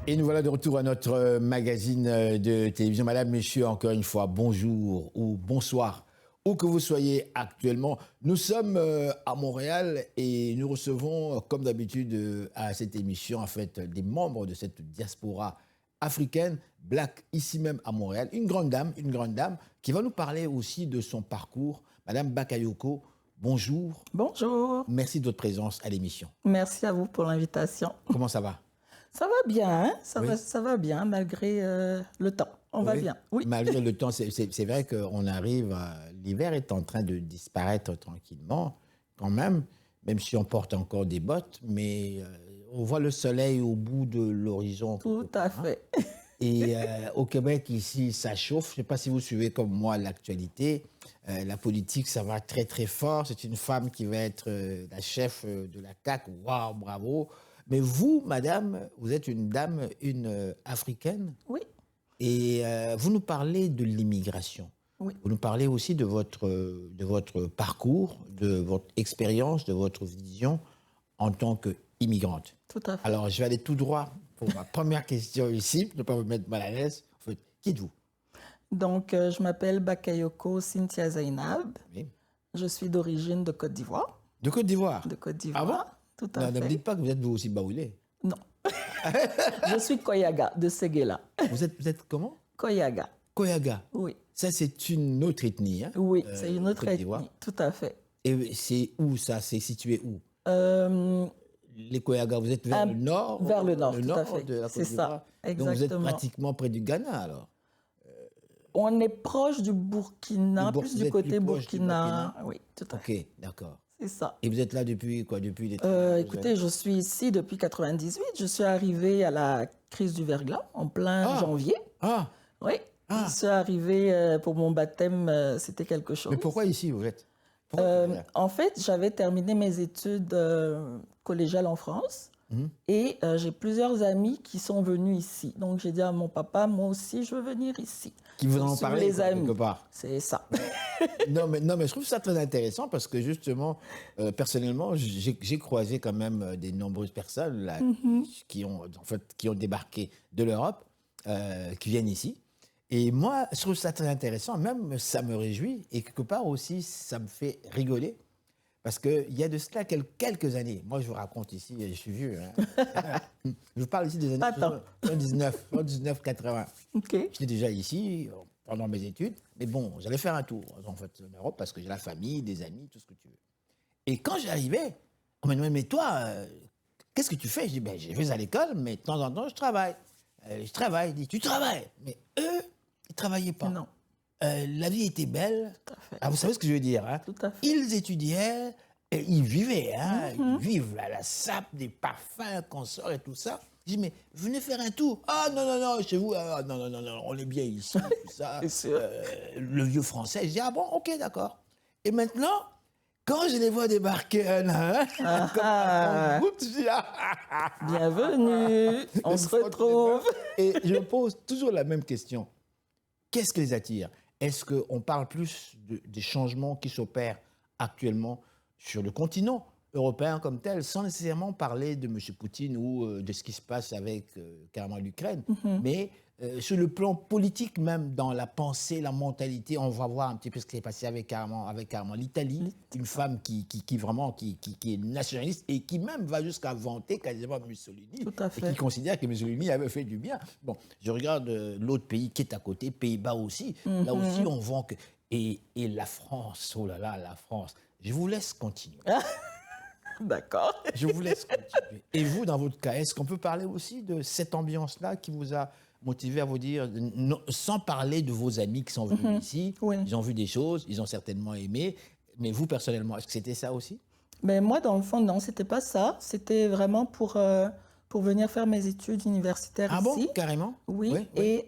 Et nous voilà de retour à notre magazine de télévision. Madame, Monsieur, encore une fois, bonjour ou bonsoir, où que vous soyez actuellement. Nous sommes à Montréal et nous recevons, comme d'habitude, à cette émission, en fait, des membres de cette diaspora africaine, black, ici même à Montréal. Une grande dame, qui va nous parler aussi de son parcours. Madame Bakayoko, bonjour. Bonjour. Merci de votre présence à l'émission. Merci à vous pour l'invitation. Comment ça va? Ça va bien, hein? Oui. Ça va bien malgré le temps. On va bien. Oui. Malgré le temps, c'est vrai qu'on arrive, l'hiver est en train de disparaître tranquillement, quand même si on porte encore des bottes, mais on voit le soleil au bout de l'horizon. Tout à fait. Et au Québec, ici, ça chauffe. Je ne sais pas si vous suivez comme moi l'actualité. La politique, ça va très, très fort. C'est une femme qui va être la chef de la CAQ. Waouh, bravo. Mais vous, madame, vous êtes une dame, une africaine. Oui. Et vous nous parlez de l'immigration. Oui. Vous nous parlez aussi de votre parcours, de votre expérience, de votre vision en tant qu'immigrante. Tout à fait. Alors, je vais aller tout droit pour ma première question ici, pour ne pas vous mettre mal à l'aise. En fait, qui êtes-vous? Donc, je m'appelle Bakayoko Cynthia Zainab. Oui. Je suis d'origine de Côte d'Ivoire. De Côte d'Ivoire? De Côte d'Ivoire. Ah bon? Tout à fait. Ne me dites pas que vous êtes vous aussi baoulé. Non. Je suis Koyaga de Séguéla. Vous êtes comment? Koyaga. Koyaga. Oui. Ça, c'est une autre ethnie. Hein, oui, c'est une autre Côte d'Ivoire. ethnie. Tout à fait. Et c'est où ça? C'est situé où? Les Koyaga, vous êtes vers le nord? Vers le nord, tout à fait. De la Côte C'est d'Ivoire. ça, Donc vous êtes exactement. pratiquement près du Ghana, alors? On est proche du Burkina, plus du côté Burkina. Oui, tout à fait. Ok, d'accord. C'est ça. Et vous êtes là depuis quoi? Depuis les... Écoutez, je suis ici depuis 98. Je suis arrivée à la crise du verglas en plein janvier. Ah! Oui. Ah. Je suis arrivée pour mon baptême, c'était quelque chose. Mais pourquoi ici, vous êtes? Pourquoi En fait, j'avais terminé mes études collégiales en France et j'ai plusieurs amis qui sont venus ici. Donc, j'ai dit à mon papa, moi aussi, je veux venir ici. Qui vous en parlez les amis. quelque part? C'est ça. non, mais je trouve ça très intéressant parce que justement, personnellement, j'ai croisé quand même des nombreuses personnes là, qui ont débarqué de l'Europe, qui viennent ici. Et moi, je trouve ça très intéressant, même ça me réjouit et quelque part aussi, ça me fait rigoler. Parce qu'il y a de cela quelques années, moi je vous raconte ici, je suis vieux, hein. Je vous parle ici des années 79, 80. Okay. J'étais déjà ici pendant mes études, mais bon, j'allais faire un tour en fait en Europe parce que j'ai la famille, des amis, tout ce que tu veux. Et quand j'arrivais, on m'a demandé, mais toi, qu'est-ce que tu fais? Je dis, ben, je vais à l'école, mais de temps en temps, je travaille. Je travaille. Il dit, tu travailles? Mais eux, ils ne travaillaient pas. Non. La vie était belle. Tout à fait. Ah, vous savez ce que je veux dire, hein? Tout à fait. Ils étudiaient, et ils vivaient, hein? Ils vivent à la sape, des parfums qu'on sort et tout ça. Je dis, mais venez faire un tour. Ah non, chez vous, non, on est bien ici, tout ça. C'est sûr. Le vieux français. Je dis, ah bon, ok, d'accord. Et maintenant, quand je les vois débarquer un à un, comme un groupe, je dis, bienvenue, on se retrouve. Et je me pose toujours la même question. Qu'est-ce qui les attire? Est-ce qu'on parle plus des changements qui s'opèrent actuellement sur le continent européen comme tel, sans nécessairement parler de M. Poutine ou de ce qui se passe avec carrément l'Ukraine, mais sur le plan politique même, dans la pensée, la mentalité, on va voir un petit peu ce qui s'est passé avec carrément l'Italie, une femme qui est nationaliste et qui même va jusqu'à vanter quasiment Mussolini, Tout à fait. et qui considère que Mussolini avait fait du bien. Bon, je regarde l'autre pays qui est à côté, Pays-Bas aussi, là aussi on vend que... Et la France, oh là là, la France, je vous laisse continuer. D'accord. Je vous laisse continuer. Et vous, dans votre cas, est-ce qu'on peut parler aussi de cette ambiance-là qui vous a motivé à vous dire, non, sans parler de vos amis qui sont venus ici, oui. Ils ont vu des choses, ils ont certainement aimé, mais vous, personnellement, est-ce que c'était ça aussi? Mais moi, dans le fond, non, c'était pas ça. C'était vraiment pour venir faire mes études universitaires ici. Ah bon, carrément? Oui, et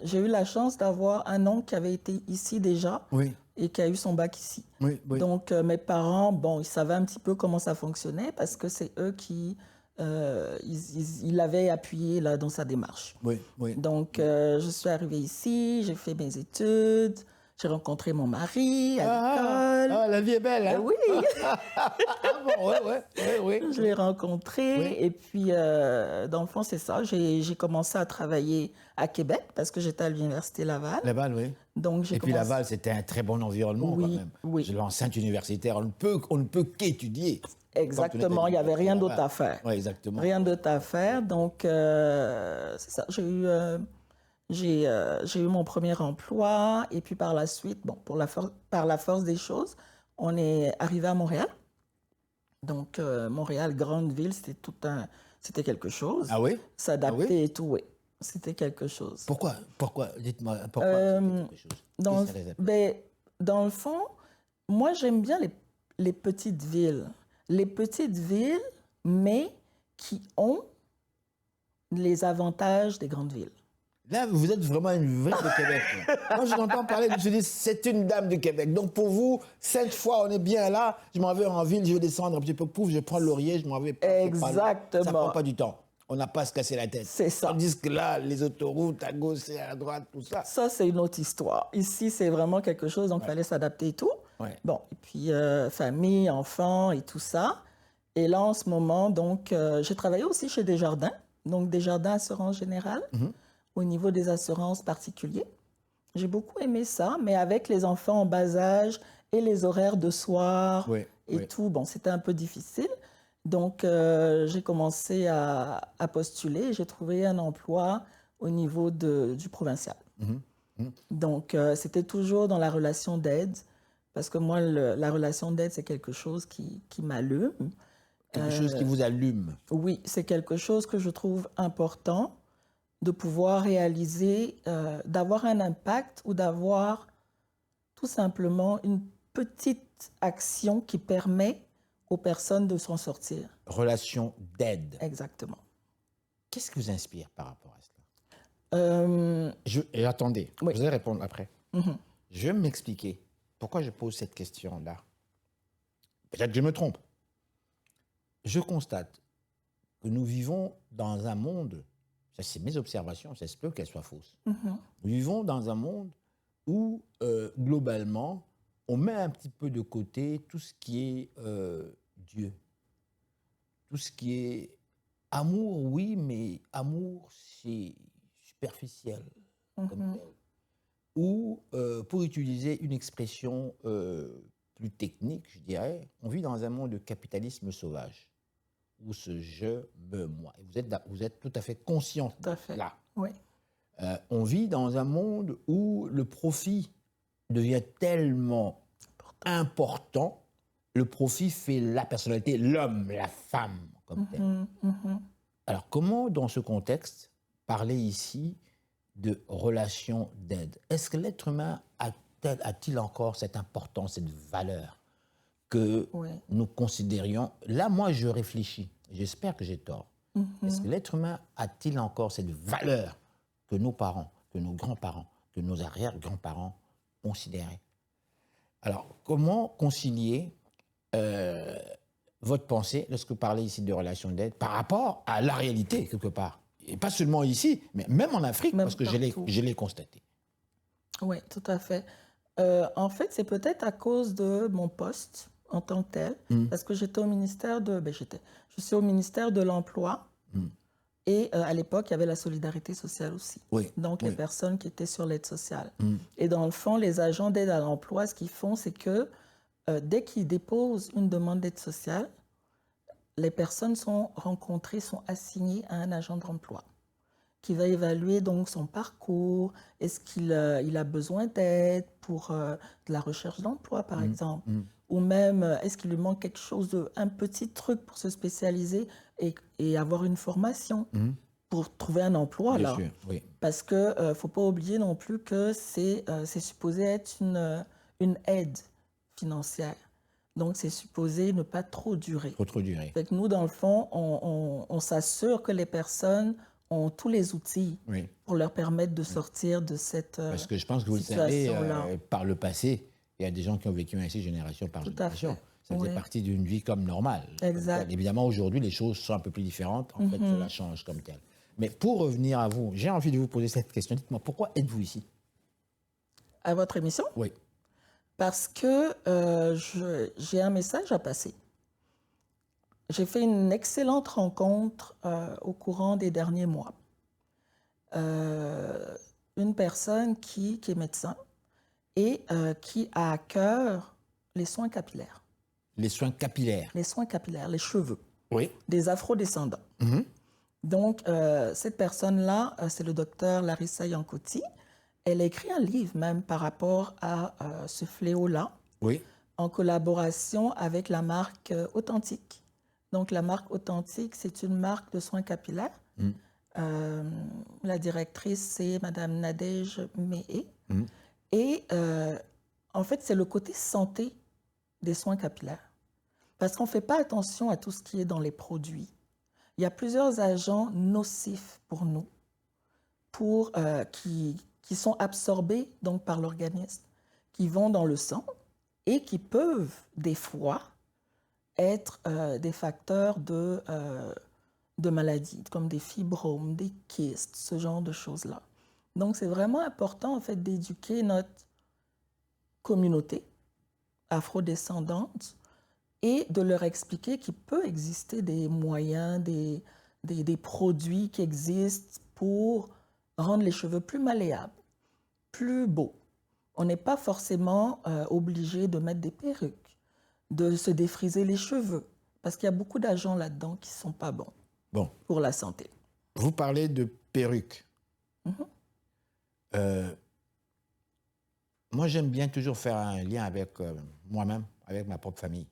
j'ai eu la chance d'avoir un oncle qui avait été ici déjà. Oui. Et qui a eu son bac ici. Oui. Donc, mes parents, bon, ils savaient un petit peu comment ça fonctionnait parce que c'est eux qui il l'avaient appuyé là, dans sa démarche. Oui. Donc, je suis arrivée ici, j'ai fait mes études, j'ai rencontré mon mari à l'école. La vie est belle, hein? Oui, Ah bon, ouais. je l'ai rencontré. Oui. Et puis, dans le fond, c'est ça. J'ai commencé à travailler à Québec parce que j'étais à l'Université Laval. Laval, oui. Donc, j'ai Et puis commencé... Laval, c'était un très bon environnement quand Oui, même. oui. L'enceinte universitaire, on ne peut qu'étudier. Exactement, il n'y avait rien d'autre à faire. Oui, exactement. Rien d'autre à faire. Donc, c'est ça. J'ai eu mon premier emploi. Et puis, par la suite, bon, par la force des choses, on est arrivé à Montréal. Donc, Montréal, grande ville, c'était quelque chose. Ah oui? S'adapter et tout, oui. C'était quelque chose. Pourquoi? Dites-moi, pourquoi c'était quelque chose? Dans le fond, moi, j'aime bien les petites villes. Les petites villes, mais qui ont les avantages des grandes villes. Là, vous êtes vraiment une vraie de Québec. Quand je l'entends parler, je me dis, c'est une dame du Québec. Donc pour vous, cette fois, on est bien là. Je m'en vais en ville, je vais descendre un petit peu, pouf, je prends le laurier, je m'en vais. Exactement. Ça ne prend pas du temps. On n'a pas à se casser la tête. C'est ça. Tandis que là, les autoroutes, à gauche et à droite, tout ça. Ça, c'est une autre histoire. Ici, c'est vraiment quelque chose, donc il fallait s'adapter et tout. Ouais. Bon, et puis famille, enfants et tout ça. Et là, en ce moment, donc, j'ai travaillé aussi chez Desjardins, donc Desjardins Assurance Générale, au niveau des assurances particuliers. J'ai beaucoup aimé ça, mais avec les enfants en bas âge et les horaires de soir tout, bon, c'était un peu difficile. Donc, j'ai commencé à postuler. J'ai trouvé un emploi au niveau du provincial. Donc, c'était toujours dans la relation d'aide, parce que moi, la relation d'aide, c'est quelque chose qui m'allume. Quelque chose qui vous allume. Oui, c'est quelque chose que je trouve important de pouvoir réaliser, d'avoir un impact ou d'avoir tout simplement une petite action qui permet aux personnes de s'en sortir. Relation d'aide. Exactement. Qu'est-ce qui vous inspire par rapport à cela? Et attendez, vous allez répondre après. Je vais m'expliquer pourquoi je pose cette question-là. Peut-être que je me trompe. Je constate que nous vivons dans un monde, ça c'est mes observations, ça se peut qu'elles soient fausses. Nous vivons dans un monde où, globalement, on met un petit peu de côté tout ce qui est Dieu. Tout ce qui est amour, oui, mais amour, c'est superficiel. Comme tel. Ou, pour utiliser une expression plus technique, je dirais, on vit dans un monde de capitalisme sauvage, où ce je, me, moi. Et vous êtes tout à fait conscient Tout à fait. là. Oui. On vit dans un monde où le profit devient tellement important. Le profit fait la personnalité, l'homme, la femme, comme tel. Alors, comment, dans ce contexte, parler ici de relation d'aide? Est-ce que l'être humain a-t-il encore cette importance, cette valeur que nous considérions? Là, moi, je réfléchis. J'espère que j'ai tort. Est-ce que l'être humain a-t-il encore cette valeur que nos parents, que nos grands-parents, que nos arrière-grands-parents considéraient? Alors, comment concilier votre pensée lorsque vous parlez ici de relation d'aide par rapport à la réalité, quelque part? Et pas seulement ici, mais même en Afrique, parce que je l'ai constaté. Oui, tout à fait. En fait, c'est peut-être à cause de mon poste en tant que tel, parce que j'étais au ministère je suis au ministère de l'Emploi, et à l'époque, il y avait la solidarité sociale aussi. Donc, les personnes qui étaient sur l'aide sociale. Et dans le fond, les agents d'aide à l'emploi, ce qu'ils font, c'est que dès qu'ils déposent une demande d'aide sociale, les personnes sont rencontrées, sont assignées à un agent de l'emploi qui va évaluer donc son parcours. Est-ce qu'il a besoin d'aide pour de la recherche d'emploi, par exemple? Ou même, est-ce qu'il lui manque quelque chose, un petit truc pour se spécialiser et avoir une formation pour trouver un emploi? Bien là. sûr, oui. Parce qu'il ne faut pas oublier non plus que c'est supposé être une aide financière. Donc, c'est supposé ne pas trop durer. Trop durer. Fait que nous, dans le fond, on s'assure que les personnes ont tous les outils pour leur permettre de sortir de cette situation-là. Parce que je pense que vous le savez, par le passé, il y a des gens qui ont vécu ainsi génération par génération. Ça faisait partie d'une vie comme normale. Exact. Évidemment, aujourd'hui, les choses sont un peu plus différentes. En fait, cela change comme tel. Mais pour revenir à vous, j'ai envie de vous poser cette question. Dites-moi, pourquoi êtes-vous ici? à votre émission Oui. parce que j'ai un message à passer. J'ai fait une excellente rencontre au courant des derniers mois. Une personne qui est médecin et qui a à cœur les soins capillaires. Les soins capillaires. Les soins capillaires, les cheveux. Oui. Des afrodescendants. Donc, cette personne-là, c'est le docteur Larissa Yankotti. Elle a écrit un livre même par rapport à ce fléau-là, Oui. en collaboration avec la marque Authentique. Donc, la marque Authentique, c'est une marque de soins capillaires. La directrice, c'est Madame Nadège Méhé. Et en fait, c'est le côté santé des soins capillaires. Parce qu'on ne fait pas attention à tout ce qui est dans les produits. Il y a plusieurs agents nocifs pour nous, qui sont absorbés donc, par l'organisme, qui vont dans le sang et qui peuvent, des fois, être des facteurs de maladies, comme des fibromes, des kystes, ce genre de choses-là. Donc, c'est vraiment important, en fait, d'éduquer notre communauté afrodescendante et de leur expliquer qu'il peut exister des moyens, des produits qui existent pour rendre les cheveux plus malléables, plus beaux. On n'est pas forcément obligé de mettre des perruques, de se défriser les cheveux, parce qu'il y a beaucoup d'agents là-dedans qui ne sont pas bons pour la santé. Vous parlez de perruques. Moi, j'aime bien toujours faire un lien avec moi-même, avec ma propre famille.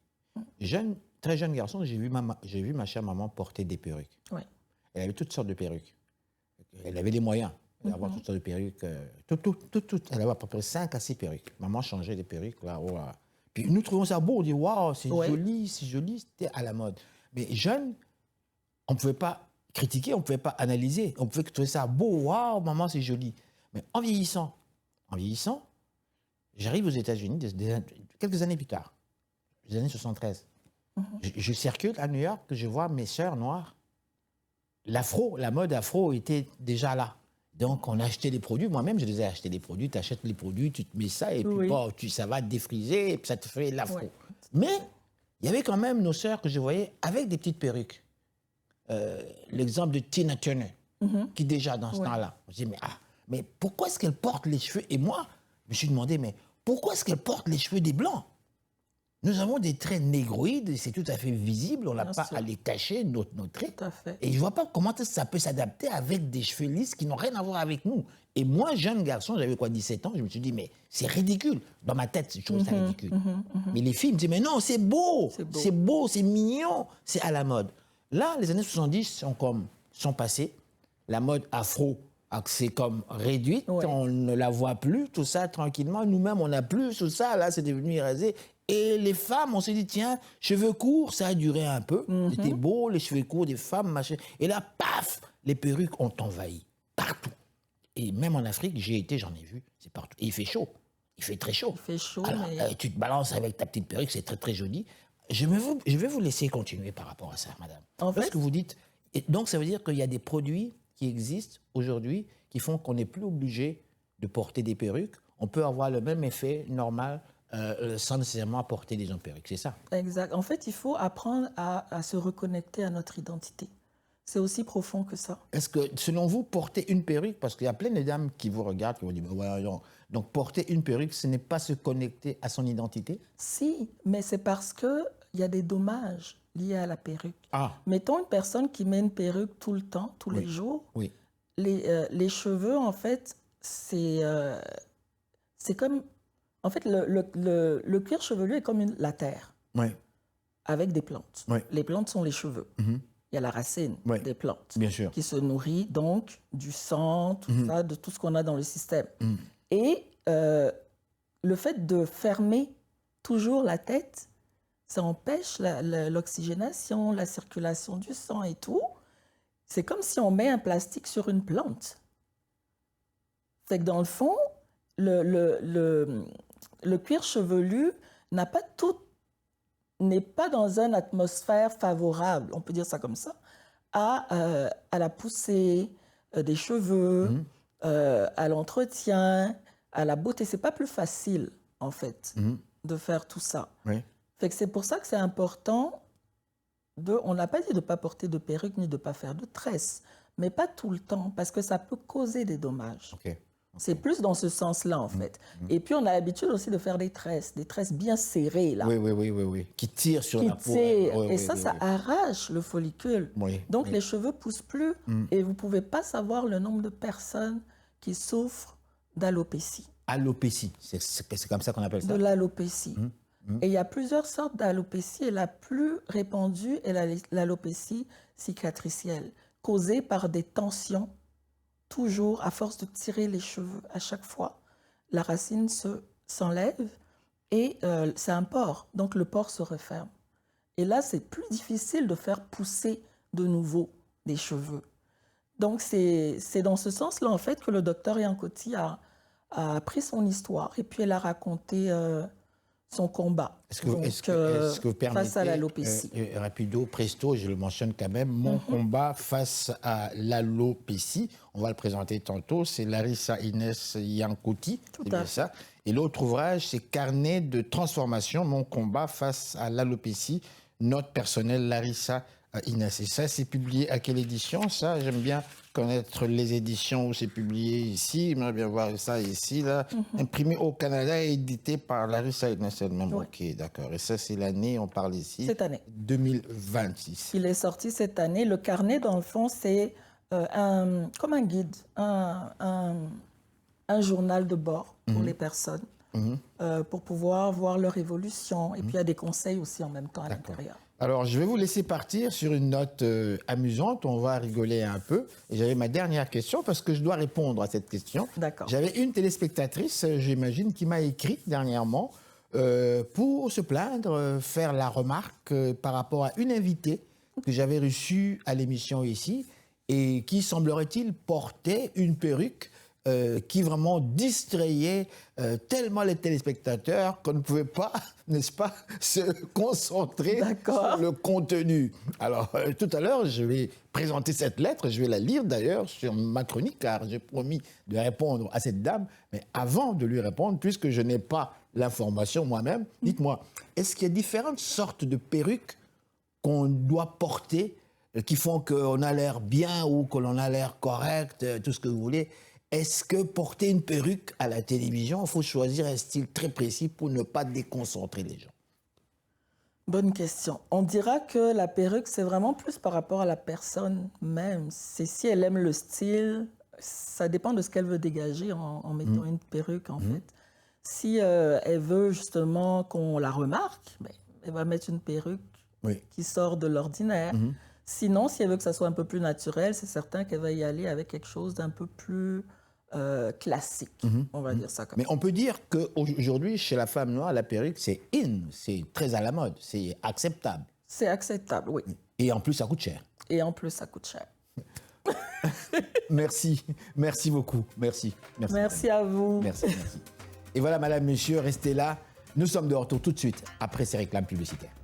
Très jeune garçon, j'ai vu ma chère maman porter des perruques. Oui. Elle avait toutes sortes de perruques. Elle avait les moyens d'avoir toutes sortes de perruques. Elle avait à peu près 5 à 6 perruques. Maman changeait les perruques. Là, oh là. Puis nous trouvons ça beau. On dit, waouh, c'est joli, c'est joli. C'était à la mode. Mais jeune, on ne pouvait pas critiquer, on ne pouvait pas analyser. On pouvait trouver ça beau. Waouh, maman, c'est joli. Mais en vieillissant, j'arrive aux États-Unis quelques années plus tard, les années 73. Je circule à New York, je vois mes sœurs noires. La mode afro était déjà là. Donc, on achetait des produits. Moi-même, je les ai achetés des produits. Tu achètes les produits, tu te mets ça, et puis ça va défriser, et puis ça te fait l'afro. Mais il y avait quand même nos sœurs que je voyais avec des petites perruques. L'exemple de Tina Turner, qui déjà dans ce temps-là, je dis, mais pourquoi est-ce qu'elle porte les cheveux? Et moi, je me suis demandé, mais pourquoi est-ce qu'elle porte les cheveux des Blancs? Nous avons des traits négroïdes, c'est tout à fait visible, on n'a pas à les cacher, nos traits. Tout à fait. Et je ne vois pas comment ça peut s'adapter avec des cheveux lisses qui n'ont rien à voir avec nous. Et moi, jeune garçon, j'avais 17 ans, je me suis dit, mais c'est ridicule. Dans ma tête, je trouve ça ridicule. Mais les filles me disent, mais non, c'est beau, c'est mignon, c'est à la mode. Là, les années 70 sont passées, la mode afro, c'est comme réduite, on ne la voit plus, tout ça, tranquillement. Nous-mêmes, on n'a plus tout ça, là, c'est devenu rasé. Et les femmes, on s'est dit, tiens, cheveux courts, ça a duré un peu. C'était beau, les cheveux courts des femmes, machin. Et là, paf, les perruques ont envahi partout. Et même en Afrique, j'en ai vu, c'est partout. Et il fait chaud, il fait très chaud. Il fait chaud, alors, mais... tu te balances avec ta petite perruque, c'est très, très joli. Je vais vous laisser continuer par rapport à ça, madame. Parce que vous dites... Donc, ça veut dire qu'il y a des produits qui existent aujourd'hui qui font qu'on n'est plus obligé de porter des perruques. On peut avoir le même effet normal sans nécessairement porter des perruques, c'est ça? Exact. En fait, il faut apprendre à se reconnecter à notre identité. C'est aussi profond que ça. Est-ce que, selon vous, porter une perruque, parce qu'il y a plein de dames qui vous regardent, qui vous disent, donc porter une perruque, ce n'est pas se connecter à son identité? Si, mais c'est parce qu'il y a des dommages liés à la perruque. Mettons une personne qui met une perruque tout le temps, tous les jours. Oui. Les cheveux, en fait, c'est comme... En fait, le cuir chevelu est comme la terre, avec des plantes. Les plantes sont les cheveux. Il y a la racine des plantes, bien sûr, qui se nourrit donc du sang, tout ça, de tout ce qu'on a dans le système. Et le fait de fermer toujours la tête, ça empêche l'oxygénation, la circulation du sang et tout. C'est comme si on met un plastique sur une plante. Fait que dans le fond, le cuir chevelu n'est pas dans une atmosphère favorable, on peut dire ça comme ça, à la poussée des cheveux, à l'entretien, à la beauté. C'est pas plus facile, en fait, de faire tout ça. Oui. Fait que c'est pour ça que c'est important on n'a pas dit de ne pas porter de perruque ni de ne pas faire de tresses, mais pas tout le temps, parce que ça peut causer des dommages. OK. C'est plus dans ce sens-là, en fait. Et puis, on a l'habitude aussi de faire des tresses bien serrées, là. Oui. Qui tirent sur la peau. Et ça arrache le follicule. Oui, Donc, oui. les cheveux poussent plus et vous ne pouvez pas savoir le nombre de personnes qui souffrent d'alopécie. Alopécie, c'est comme ça qu'on appelle ça? De l'alopécie. Et il y a plusieurs sortes d'alopécie et la plus répandue est l'alopécie cicatricielle, causée par des tensions. Toujours, à force de tirer les cheveux à chaque fois, la racine s'enlève et c'est un pore. Donc, le pore se referme. Et là, c'est plus difficile de faire pousser de nouveau des cheveux. Donc, c'est dans ce sens-là, en fait, que le docteur Yankoti a pris son histoire et puis elle a raconté son combat. Est-ce que vous permettez, face à l'alopécie. Rapido, presto, je le mentionne quand même, mon combat face à l'alopécie, on va le présenter tantôt, c'est Larissa Inès Yankoti, c'est bien ça. Et l'autre ouvrage, c'est Carnet de transformation, mon combat face à l'alopécie, note personnelle Larissa Inès. Et ça, c'est publié à quelle édition? Ça, j'aime bien connaître les éditions où c'est publié ici. J'aimerais bien voir ça ici, là. Imprimé au Canada et édité par Larissa Inès elle-même. Ouais. OK, d'accord. Et ça, c'est l'année, on parle ici. Cette année. 2026. Il est sorti cette année. Le carnet, dans le fond, c'est comme un guide, un journal de bord pour les personnes, pour pouvoir voir leur évolution. Et puis, il y a des conseils aussi en même temps à l'intérieur. Alors, je vais vous laisser partir sur une note amusante. On va rigoler un peu. Et j'avais ma dernière question parce que je dois répondre à cette question. D'accord. J'avais une téléspectatrice, j'imagine, qui m'a écrit dernièrement pour se plaindre, faire la remarque par rapport à une invitée que j'avais reçue à l'émission ici et qui, semblerait-il, portait une perruque qui vraiment distrayait tellement les téléspectateurs qu'on ne pouvait pas, n'est-ce pas, se concentrer sur le contenu. Alors, tout à l'heure, je vais présenter cette lettre, je vais la lire d'ailleurs sur ma chronique, car j'ai promis de répondre à cette dame. Mais avant de lui répondre, puisque je n'ai pas l'information moi-même, dites-moi, est-ce qu'il y a différentes sortes de perruques qu'on doit porter qui font qu'on a l'air bien ou que l'on a l'air correct, tout ce que vous voulez? Est-ce que porter une perruque à la télévision, il faut choisir un style très précis pour ne pas déconcentrer les gens? Bonne question. On dira que la perruque, c'est vraiment plus par rapport à la personne même. C'est si elle aime le style, ça dépend de ce qu'elle veut dégager en mettant une perruque, en fait. Si elle veut justement qu'on la remarque, ben, elle va mettre une perruque qui sort de l'ordinaire. Sinon, si elle veut que ça soit un peu plus naturel, c'est certain qu'elle va y aller avec quelque chose d'un peu plus classique. On va dire ça comme ça. Mais on peut dire qu'aujourd'hui, chez la femme noire, la perruque, c'est in, c'est très à la mode, c'est acceptable. C'est acceptable, oui. Et en plus, ça coûte cher. Et en plus, ça coûte cher. Merci beaucoup. Merci à vous. Merci. Et voilà, madame, monsieur, restez là. Nous sommes de retour tout de suite après ces réclames publicitaires.